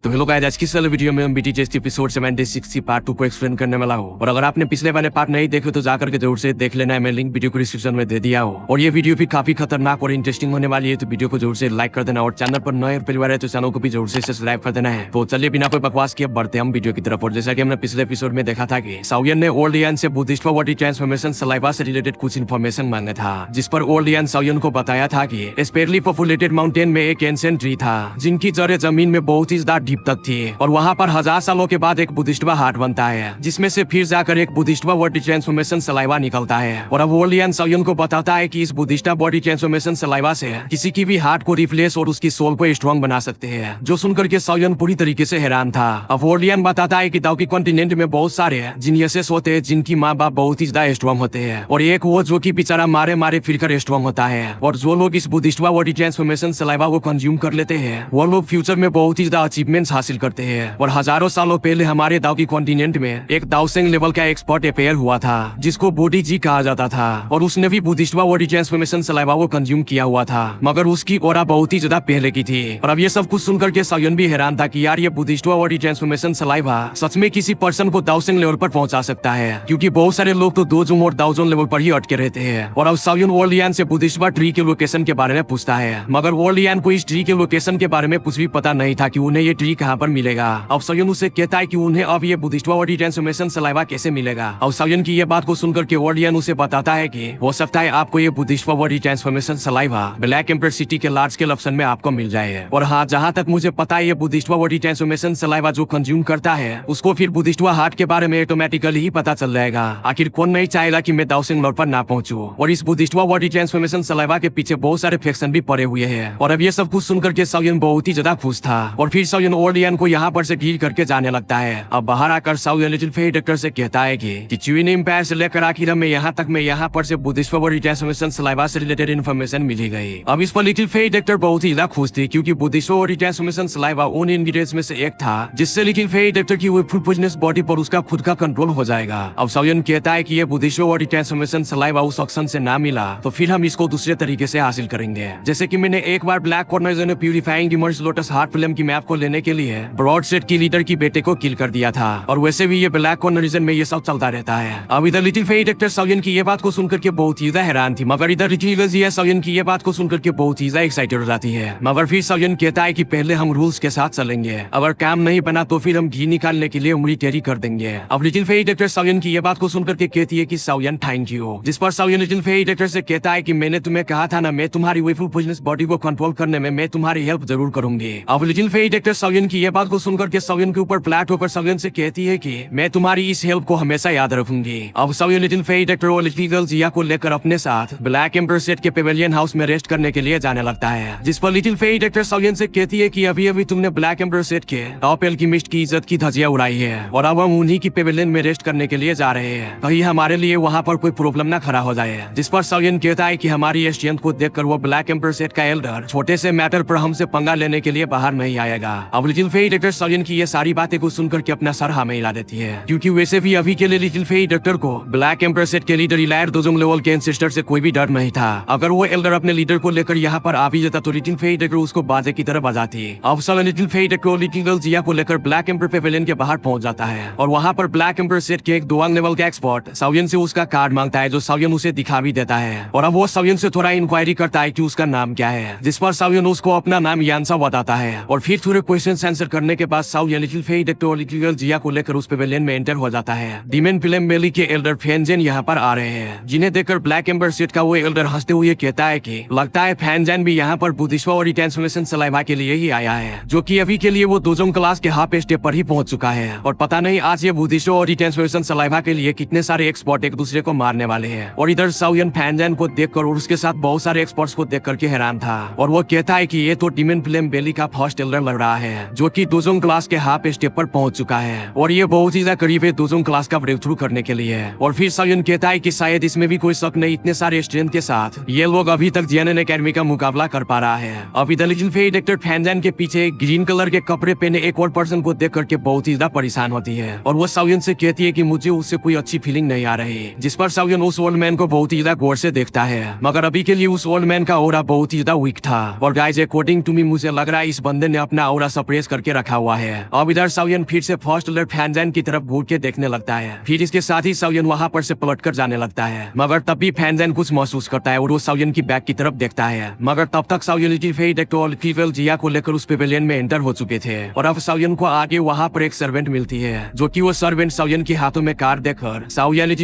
तो hello guys, आज की इस वाले वीडियो में हम बीटीएस एपिसोड 76 पार्ट 2 को एक्सप्लेन करने वाला हूँ। और अगर आपने पिछले वाले पार्ट नहीं देखे तो जाकर के जरूर से देख लेना है, मैं लिंक वीडियो को डिस्क्रिप्शन में दे दिया हूँ। और ये वीडियो भी काफी खतरनाक और इंटरेस्टिंग होने वाली है, तो वीडियो को जरूर से लाइक कर देना। और चैनल पर नए परिवार है तो चैनल को भी जरूर से सब्सक्राइब कर देना है। तो चलिए बिना कोई बकवास किए बढ़ते हम वीडियो की तरफ। और जैसा कि हमने पिछले एपिसोड में देखा था कि साउयन ने ओल्ड लियान से बुद्धिस्ट बॉडी ट्रांसफॉर्मेशन सलाइवा से रिलेटेड कुछ इन्फॉर्मेशन मांगा था, जिस पर ओल्ड लियान साउयन को बताया था कि स्पेरली पॉपुलेटेड माउंटेन में एक एंशिएंट ट्री था जिनकी जड़ें जमीन में बहुत ही ज्यादा डीप तक थी। और वहाँ पर 1000 सालों के बाद एक बुद्धिस्टवा हार्ट बनता है, जिसमें से फिर जाकर एक बुद्धिस्टवा बॉडी ट्रांसफॉर्मेशन सलाइवा निकलता है। और अब ओलियन साउयन को बताता है कि इस बुद्धिस्टा बॉडी ट्रांसफॉर्मेशन सलाइवा से किसी की भी हार्ट को रिप्लेस और उसकी सोल को स्ट्रॉन्ग बना सकते हैं, जो सुनकर के साउयन पूरी तरीके से हैरान था। अब ओलियन बताता है कि दाउकी कॉन्टिनेंट में बहुत सारे जीनियसेस होते हैं जिनकी माँ बाप बहुत ही ज्यादा स्ट्रॉन्ग होते हैं, और एक वो जो कि बेचारा मारे मारे फिरकर स्ट्रॉन्ग होता है। और जो लोग इस बुद्धिस्टवा बॉडी ट्रांसफॉर्मेशन सलाइवा को कंज्यूम कर लेते हैं वो लोग फ्यूचर में बहुत ही ज्यादा अचीवमेंट्स हासिल करते हैं। और हजारों सालों पहले हमारे दाउकी कॉन्टिनेंट में एक दाउसेंग लेवल का एक्सपर्ट अपेयर हुआ था जिसको बॉडी जी कहा जाता था, और उसने भी बुद्धिस्टवा बॉडी ट्रांसफॉर्मेशन सलाइवा को कंज्यूम किया हुआ था, मगर उसकी ऑरा बहुत ही ज्यादा पहले की थी। और अब ये सब कुछ सुनकर के साउयन भी हैरान था कि यार ये बुद्धिस्टवा बॉडी ट्रांसफॉर्मेशन सलाइवा सच में किसी पर्सन को दाउसेंग लेवल पर पहुंचा सकता है, क्योंकि बहुत सारे लोग तो दोजुम और दाउजोन लेवल पर ही अटके रहते हैं। और अब साउयन ओलियन से बुद्धिस्टवा ट्री के लोकेशन के बारे में पूछता है, मगर ओलियन को इस ट्री के लोकेशन के बारे में कुछ भी पता नहीं था कि उन्हें ये ट्री कहाँ पर मिलेगा। अब साउयन उसे कहता है कि उन्हें अब ये बुद्धिस्टवा बॉडी ट्रांसफॉर्मेशन सलाइवा कैसे मिलेगा। और साउयन की ये बात को सुनकर के ओलियन उसे बताता है कि हो सकता है आपको ये बुद्धिस्टवा बॉडी ट्रांसफॉर्मेशन सलाइवा ब्लैक एम्पर सिटी के लार्ज स्केल ऑप्शन में आपको मिल जाए। और हाँ, जहाँ तक मुझे पता है ये बुद्धिस्टवा बॉडी ट्रांसफॉर्मेशन सलाइवा जो कंज्यूम करता है उसको फिर बुद्धिस्टवा हार्ट के बारे में ऑटोमेटिकली ही पता चल जाएगा। आखिर कौन नहीं चाहेगा कि मैं दाउसेंग लॉर्ड पर ना पहुंचूं। और इस बुद्धिस्टवा बॉडी ट्रांसफॉर्मेशन सलाइवा के पीछे बहुत सारे फैक्शन भी पड़े हुए हैं। और अब ये सब कुछ सुनकर के साउयन बहुत ही ज्यादा खुश था, और फिर साउयन ओलियन को यहाँ पर से ढील करके जाने लगता है। अब बाहर आकर साउयन लिटिल फेई डॉक्टर से कहता है कि च्यूइन एम्पायर से लेकर आखिर में यहाँ पर से बुद्धिस्टवा बॉडी ट्रांसफॉर्मेशन सलाइवा से रिलेटेड इन्फॉर्मेशन मिली गई। अब इस पर लिटिल फेई डॉक्टर बहुत ही ज्यादा खुश थी, क्योंकि बुद्धिस्टवा बॉडी ट्रांसफॉर्मेशन सलाइवा उन इंग्रेडिएंट्स में से एक था जिससे लिटिल फेई डॉक्टर की फुल पोइजनस बॉडी पर उसका खुद का कंट्रोल हो जाएगा। अब साउयन कहता है कि ये बुद्धिस्टवा बॉडी ट्रांसफॉर्मेशन सलाइवा उस ऑप्शन से ना मिला तो फिर हम इसको दूसरे तरीके से हासिल करेंगे। जैसे कि मैंने एक बार ब्लैक कॉर्नर ने purifying dimmers lotus heart film की मैप को लेने के लिए ब्रॉड सेट की लीडर की बेटे को किल कर दिया था, और वैसे भी ये ब्लैक कॉर्नर रीजन में ये सब चलता रहता है। अब इधर लिटिल फेई डॉक्टर साउयन की ये बात को सुनकर के बहुत ही हैरान थी, मगर इधर लिटिल साउयन की ये बात को सुनकर के बहुत ही एक्साइटेड हो जाती है। मगर फिर साउयन कहता है कि पहले हम रूल्स के साथ चलेंगे, अगर काम नहीं बना तो फिर हम घी निकालने के लिए उंगली टेढ़ी कर देंगे। अब लिटिल फेई डॉक्टर साउयन की ये बात को सुनकर के कहती है कि साउयन थैंक यू, जिस पर साउयन लिटिल फेई डॉक्टर से कहता है कि मैंने तुम्हें कहा था ना, मैं तुम्हारी वेफुल पोइजनस बॉडी को कंट्रोल करने में मैं तुम्हारी हेल्प जरूर करूंगी। अब लिटिल फेई डॉक्टर साउयन की ये बात को सुनकर के साउयन के ऊपर फ्लैट होकर साउयन से कहती है कि मैं तुम्हारी इस हेल्प को हमेशा याद रखूंगी। अब साउयन लिटिल फेई डॉक्टर और लिटिल गर्ल जिया को लेकर अपने साथ ब्लैक एम्पर सेट के पेवेलियन हाउस में रेस्ट करने के लिए जाने लगता है, जिस पर लिटिल फेई डॉक्टर साउयन से कहती है कि अभी अभी तुमने ब्लैक एम्पर सेट के टॉप एल्केमिस्ट की इज्जत की धज्जियां उड़ाई है, और अब हम उन्हीं की पेवेलियन में रेस्ट करने के लिए जा रहे हैं, कहीं हमारे लिए वहाँ पर कोई प्रॉब्लम ना खड़ा हो जाए। जिस पर साउयन कहता है कि हमारी स्ट्रेंथ को देखकर वो ब्लैक एम्पर सेट का एल्डर छोटे से मैटर पर हमसे पंगा लेने के लिए बाहर नहीं आएगा। अब लिटिल फेई डॉक्टर साउयन की ये सारी बातें को सुनकर के अपना सर हमें हिला देती है, क्योंकि वैसे भी अभी के लिए लिटिल फेई डॉक्टर को ब्लैक एम्पर सेट के लीडर इलायर दोजुंग लेवल के एंसेस्टर से कोई भी डर नहीं था। अगर वो एल्डर अपने लीडर को लेकर यहाँ पर आ भी जाता तो लिटिल फेई डॉक्टर उसको बाजे की तरह बजाती। अब साउयन लिटिल फेई डॉक्टर लिटिल गर्ल जिया को लेकर ब्लैक एम्पर पेवेलियन के बाहर पहुंच जाता है, और वहाँ पर ब्लैक एम्पर सेट के एक दोआंग लेवल का एक्सपर्ट साउयन से उसका कार्ड मांगता है, जो साउयन उसे दिखा भी देता है। और अब वो साउयन से थोड़ा इंक्वायरी करता है कि उसका नाम क्या है, जिस पर साउयन उसको अपना नाम यानसा बताता है। और फिर थोड़े क्वेश्चन आंसर करने के बाद साउयन लिटिल फेई डॉक्टर और लिटिल गर्ल जिया को लेकर उस पेवेलियन में एंटर हो जाता है। डीमन फिल्म मेली के एल्डर फैनजेन यहाँ पर आ रहे हैं, जिन्हें देखकर ब्लैक एम्पर सेट का वो एल्डर हंसते हुए कहता है कि लगता है फैनजेन भी यहाँ पर बुद्धिस्टवा बॉडी ट्रांसफॉर्मेशन सलाइवा के लिए ही आया है, जो कि अभी के लिए वो दोजोंग क्लास के हाफ स्टेप पर ही पहुंच चुका है। और पता नहीं आज ये बुद्धिस्टवा बॉडी ट्रांसफॉर्मेशन सलाइवा के लिए कितने सारे एक्सपर्ट एक दूसरे को मारने वाले हैं। और इधर साउयन फैनजेन को देखकर और उसके साथ बहुत सारे एक्सपर्ट्स को देख करके हैरान था, और वो कहता है कि ये तो डीमन फिल्म बेली का फर्स्ट एल्डर लग रहा है, जो कि दोजोंग क्लास के हाफ स्टेप पर पहुंच चुका है, और ये बहुत ही करीब है दोजोंग क्लास का ब्रेक थ्रू करने के लिए। और फिर साउयन कहता है कि शायद इसमें भी कोई शक नहीं, इतने सारे स्ट्रेंथ के साथ ये लोग अभी तक जीएनएन एकेडमी का मुकाबला कर पा रहा है। अब इधर लिटिल फेई डॉक्टर फैनजेन के पीछे ग्रीन कलर के कपड़े पहने एक और पर्सन को देख करके बहुत ही ज्यादा परेशान होती है, और वो साउयन से कहती है कि मुझे उससे कोई अच्छी फीलिंग नहीं आ रही, जिस पर साउयन उस ओल्ड मैन को बहुत ही ज्यादा गौर से देखता है, मगर अभी के लिए उस ओल्ड मैन का ऑरा बहुत ही ज्यादा वीक था। और गाइस, अकॉर्डिंग टू मी मुझे लग रहा है इस बंदे ने अपना ऑरा प्रेस करके रखा हुआ है। अब इधर साउयन फिर से फर्स्ट अलर्ट फैनजैन की तरफ घूर के देखने लगता है। फिर इसके साथ ही साउयन वहाँ पर से पलट कर जाने लगता है, मगर तब भी फैनजैन कुछ महसूस करता है और वो साउयन की बैग की तरफ देखता है। मगर तब तक साउयन जिया को लेकर उस पेवेलियन में एंटर हो चुके थे और अब साउयन को आगे वहाँ पर एक सर्वेंट मिलती है, जो कि वो सर्वेंट साउयन के हाथों में कार देकर साउयन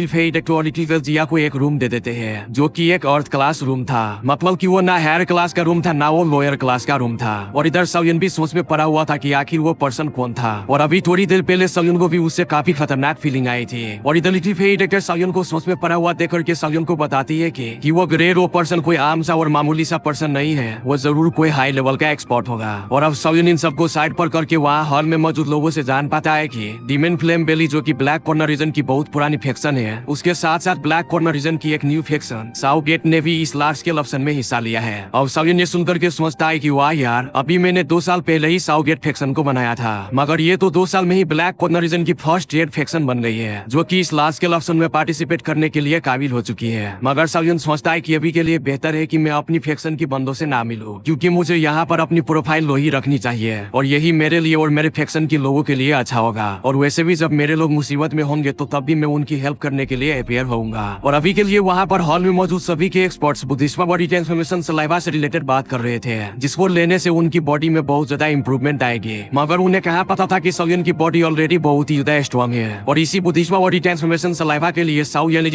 जिया को एक रूम दे देते हैं, जो कि एक अर्थ क्लास रूम था। मतलब कि वो ना हायर क्लास का रूम था ना वो लोअर क्लास का रूम था। और इधर साउयन भी सोच में पड़ा हुआ था कि आखिर वो पर्सन कौन था। और अभी थोड़ी देर पहले साउयन को भी उससे काफी खतरनाक फीलिंग आई थी। और इधर लिटिल फेई डायरेक्टर साउयन को सोच में पड़ा हुआ देख करके साउयन को बताती है कि वो ग्रेड वो पर्सन कोई आम सा और मामूली सा पर्सन नहीं है, वो जरूर कोई हाई लेवल का एक्सपर्ट होगा। और अब साउयन इन सबको साइड पर करके वहाँ हॉल में मौजूद लोगों से जान पाता है कि डीमन फ्लेम बेली, जो कि ब्लैक कॉर्नर रीजन की बहुत पुरानी फैक्शन है, उसके साथ साथ ब्लैक कॉर्नर रीजन की एक न्यू फैक्शन साउगेट ने भी इस लार्ज स्केल ऑप्शन में हिस्सा लिया है। अब साउयन ये सुनकर के सोचता है कि वाह यार, अभी मैंने 2 साल पहले ही साउगेट फैक्शन को बनाया था, मगर ये तो 2 साल में ही ब्लैक कॉर्नर रीजन की फर्स्ट रेड फैक्शन बन गई है, जो कि इस लार्ज स्केल ऑप्शन में पार्टिसिपेट करने के लिए काबिल हो चुकी है। मगर साउयन सोचता है कि अभी के लिए बेहतर है कि मैं अपनी फैक्शन की बंदों से ना मिलूं, क्योंकि मुझे यहाँ पर अपनी प्रोफाइल लो ही रखनी चाहिए और यही मेरे लिए और मेरे फैक्शन के लोगों के लिए अच्छा होगा। और वैसे भी जब मेरे लोग मुसीबत में होंगे तो तब भी मैं उनकी हेल्प करने के लिए अपेयर होऊंगा। और अभी के लिए वहाँ पर हॉल में मौजूद सभी के एक्सपर्ट्स बुद्धिस्मा बॉडी ट्रांसफॉर्मेशन सलाइवा से रिलेटेड बात कर रहे थे, जिसको लेने से उनकी बॉडी में बहुत ज्यादा इंप्रूवमेंट आएगी। मगर उन्हें कहा पता था कि साउयन की बॉडी ऑलरेडी बहुत ही ज्यादा स्ट्रॉन्ग है। और इसी बुद्धिस्मा बॉडी ट्रांसफॉर्मेशन सलाइवा के लिए साउयन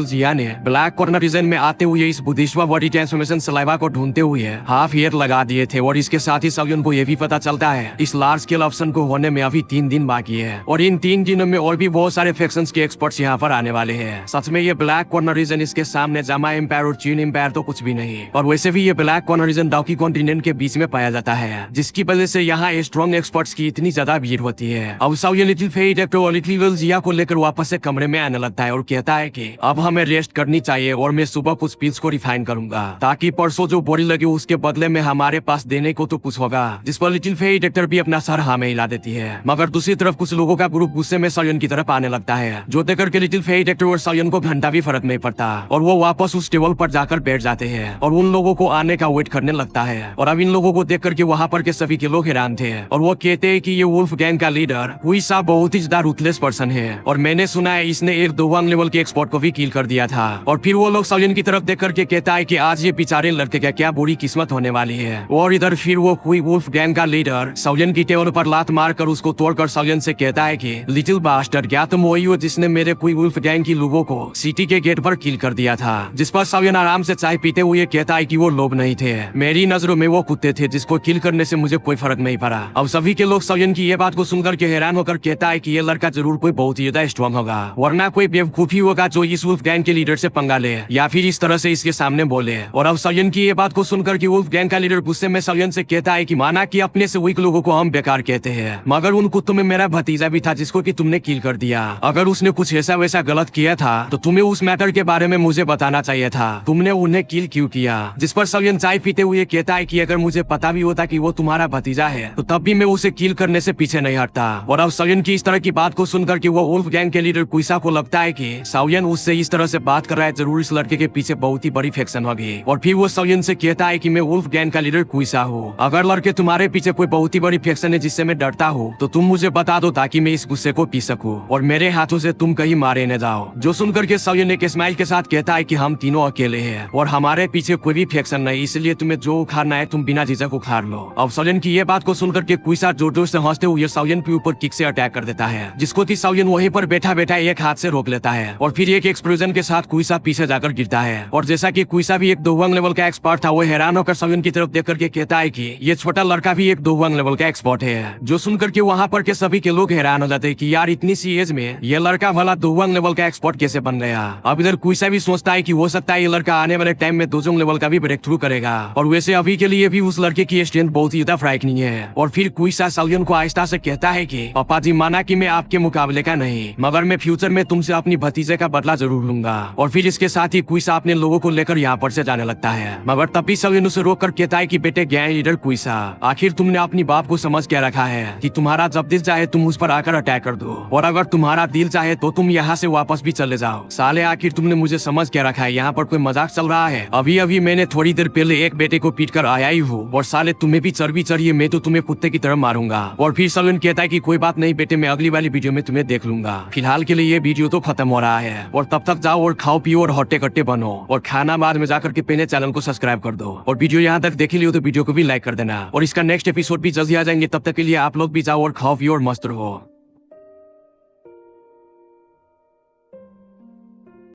जिया ने ब्लैक कॉर्नर रीजन में आते हुए इस बुद्धिस्मा बॉडी ट्रांसफॉर्मेशन सलाइवा को ढूंढते हुए हाफ ईयर लगा दिए थे। और इसके साथ ही साउयन को यह भी पता चलता है इस लार्ज स्केल ऑप्शन को होने में अभी 3 दिन बाकी है और इन 3 दिनों में और भी बहुत सारे फैक्शंस के एक्सपर्ट्स यहाँ पर आने वाले हैं। सच में ये ब्लैक कॉर्नर रीजन इसके सामने जामा एम्पायर और चीन एम्पायर तो कुछ भी नहीं। और वैसे भी ये black corner region Dauki continent के बीच में पाया जाता है, जिसकी वजह से यहाँ स्ट्रॉन्ग एक्सपर्ट्स की इतनी ज्यादा भीड़ होती है। अब साउयन लिटिल फेई डायरेक्टर जिया को लेकर वापस से कमरे में आने लगता है और कहता है कि अब हमें रेस्ट करनी चाहिए और मैं सुबह कुछ पिल्स को रिफाइन करूंगा, ताकि परसों जो बॉडी लगी उसके बदले में हमारे पास देने को तो कुछ होगा। जिस पर लिटिल फेई डायरेक्टर भी अपना सर हाँ में हिला देती है। मगर दूसरी तरफ कुछ लोगों का ग्रुप गुस्से में साउयन की तरफ आने लगता है, जो देखकर के लिटिल फेई डायरेक्टर और साउयन को घंटा भी फर्क नहीं पड़ता और वो वापस उस टेबल पर जाकर बैठ जाते हैं और उन लोगों को आने का वेट करने लगता है। और अब इन लोगों को देख करके वहाँ पर के सभी के लोग हैरान थे और वो कहते हैं कि ये वुल्फ गैंग का लीडर हुईसा बहुत ही ज्यादा रूथलेस पर्सन है और मैंने सुना है इसने एक 2 लेवल के एक्सपर्ट को भी किल कर दिया था। और फिर वो लोग साउयन की तरफ देख करके कहता है कि आज ये बेचारे लड़के का क्या बुरी किस्मत होने वाली है। और इधर फिर वो हुई वुल्फ गैंग का लीडर साउयन की टेबल पर लात मार कर उसको तोड़कर साउयन से कहता है कि लिटिल बास्टर्ड, क्या तुम वही हो जिसने मेरे कोई वुल्फ गैंग की लोगों को सिटी के गेट पर किल कर दिया था। जिस पर साउयन आराम से चाय पीते हुए कहता है कि वो लोग नहीं थे, मेरी नजरों में वो कुत्ते थे जिसको किल करने से मुझे कोई फर्क नहीं पड़ा। अब सभी के लोग साउयन की ये बात को सुनकर के हैरान होकर कहता है कि ये लड़का जरूर कोई बहुत ही ज्यादा स्ट्रॉन्ग होगा, वरना कोई बेवकूफी होगा जो इस वुल्फ गैंग के लीडर से पंगा ले या फिर इस तरह से इसके सामने बोले। और अब साउयन की ये बात को सुनकर कि वुल्फ गैंग का लीडर गुस्से में साउयन से कहता है कि माना कि अपने से वीक लोगों को हम बेकार कहते हैं, मगर उन कुत्तों में मेरा भतीजा भी था जिसको कि तुमने किल कर दिया। अगर उसने कुछ ऐसा वैसा गलत किया था तो तुम्हें उस मैटर के बारे में मुझे बताना चाहिए था, तुमने उन्हें किल क्यों किया। जिस पर साउयन चाय पीते हुए कहता है कि अगर मुझे पता भी होता कि वो तुम्हारा भतीजा है तो तब भी मैं उसे किल करने से पीछे नहीं हटता। और अब साउयन की इस तरह की बात को सुनकर कि वो वुल्फ गैंग के लीडर कुइसा को लगता है कि साउयन उससे इस तरह से बात कर रहा है, जरूर इस लड़के के पीछे बहुत ही बड़ी फैक्शन होगी। और फिर वो साउयन से कहता है कि मैं वुल्फ गैंग का लीडर कुइसा हूँ, अगर लड़के तुम्हारे पीछे कोई बहुत ही बड़ी फैक्शन है जिससे मैं डरता हूँ तो तुम मुझे बता दो ताकि मैं इस गुस्से को पी सकूं और मेरे हाथों से तुम कहीं मारे न जाओ। जो सुनकर के साउयन एक स्माइल के साथ कहता है कि हम तीनों अकेले हैं और हमारे पीछे कोई भी फैक्शन नहीं, इसलिए तुम्हें जो उखाड़ना है तुम बिना झिझक उखाड़ लो। अब साउयन की ये बात को सुनकर के कुइसा जोर जोर से हंसते हुए साउयन के ऊपर किक से अटैक कर देता है, जिसको कि साउयन वहीं पर बैठा बैठा एक हाथ से रोक लेता है और फिर एक एक्सप्लोजन के साथ कुइसा पीछे जाकर गिरता है। और जैसा कि कुइसा भी एक 2 लेवल का एक्सपर्ट था, वो हैरान होकर साउयन की तरफ देख करके कहता है कि ये छोटा लड़का भी एक 2 लेवल का एक्सपर्ट है। जो सुनकर के वहाँ पर के सभी के लोग हैरान हो जाते हैं कि यार इतनी सी एज में ये लड़का भला 2 लेवल का एक्सपर्ट कैसे बन गया। अब इधर कुइसा भी सोचता है कि हो सकता है ये लड़का आने वाले टाइम में 2 लेवल का भी ब्रेक थ्रू करेगा और वैसे अभी के लिए भी उस लड़के की स्ट्रेंथ बहुत ही ज्यादा फ्राइकनिंग है। और फिर कुइसा साउयन को आहिस्ता से कहता है कि पापा जी, माना कि मैं आपके मुकाबले का नहीं, मगर मैं फ्यूचर में तुमसे अपनी भतीजे का बदला जरूर लूंगा। और फिर इसके साथ ही कुइसा अपने लोगों को लेकर यहाँ पर से जाने लगता है, मगर तभी साउयन उसे रोक कर कहता है कि बेटे गैंग लीडर कुइसा, आखिर तुमने अपनी बाप को समझ क्या रखा है कि तुम्हारा जब दिल चाहे तुम उस पर आकर अटैक कर दो और अगर तुम्हारा दिल चाहे तो तुम यहाँ से वापस भी चले जाओ। साले आखिर तुमने मुझे समझ क्या रखा है, यहाँ पर कोई मजाक चल रहा है। अभी अभी मैंने थोड़ी देर पहले एक बेटे को पीट कर आया ही हूँ और साले तुम्हें भी चर्बी करिए मैं तो तुम्हें कुत्ते की तरह मारूंगा। और फिर सलन कहता है कि कोई बात नहीं बेटे, मैं अगली वाली वीडियो में तुम्हें देख लूंगा। फिलहाल के लिए ये वीडियो तो खत्म हो रहा है और तब तक जाओ और खाओ पियो और हट्टे कट्टे बनो और खाना बाद में जाकर के पहले चैनल को सब्सक्राइब कर दो। और वीडियो यहाँ तक देख लियो तो वीडियो को भी लाइक कर देना और इसका नेक्स्ट एपिसोड भी जल्दी आ जाएंगे। तब तक के लिए आप लोग भी जाओ और खाओ पियो और मस्त रहो।